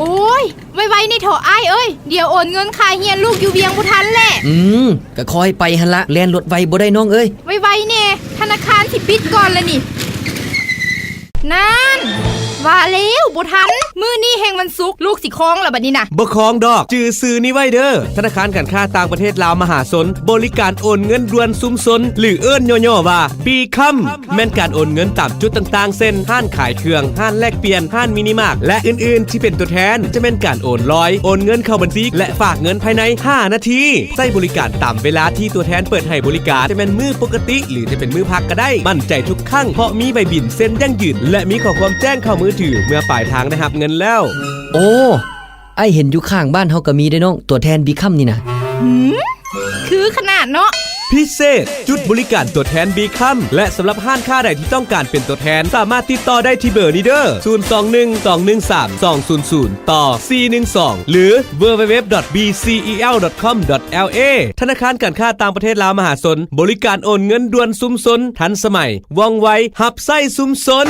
โอ้ยไวๆนี่เถอะอ้ายเอ้ยเดี๋ยวโอนเงินค่าเฮียนลูกอยู่เวียงบ่ทันแหละก็คอยไปหั่นละแล่นรถไวบ่ได้น้องเอ้ยไวๆแน่ธนาคารสิปิดก่อนแล้วนี่นั่นว่าแล้วบ่ทันมื้อนี้แห่งวันศุกร์ลูกสิคล้องแล้วบัดนี้น่ะบ่คล้องดอกจื่อซื้อนี่ไว้เด้อธนาคารการค้าต่างประเทศลาวมหาชนบริการโอนเงินด่วนซุมซนหรือเอิ้นย่อๆว่าปีค่ำแม่นการโอนเงินตามจุดต่างๆเช่นห้านขายเครื่องห้านแลกเปลี่ยนห้านมินิมาร์ทและอื่นๆที่เป็นตัวแทนจะเป็นการโอนลอยโอนเงินเข้าบัญชีและฝากเงินภายใน5นาทีใช้บริการตามเวลาที่ตัวแทนเปิดให้บริการจะเป็นมื้อปกติหรือจะเป็นมื้อพักก็ได้มั่นใจทุกครั้งเพราะมีใบบินเซ็นยั่งยืนและมีข้อความแจ้งเข้ามือถือเมื่อปลายทางได้รับเงินแล้วโอ้ไอเห็นอยู่ข้างบ้านเฮาก็มีได้น้องตัวแทนบีคัมนี่นะคือขนาดเนาะพิเศษจุดบริการตัวแทนบีคัมและสำหรับห้านค้าใดที่ต้องการเป็นตัวแทนสามารถติดต่อได้ที่เบอร์นี้เด้อ021-213-200 ต่อ 412 หรือ www.bcel.com.la ธนาคารการค้าต่างประเทศลาวมหาชนบริการโอนเงินด่วนซุมซนทันสมัยว่องไวหับไส้ซุมซน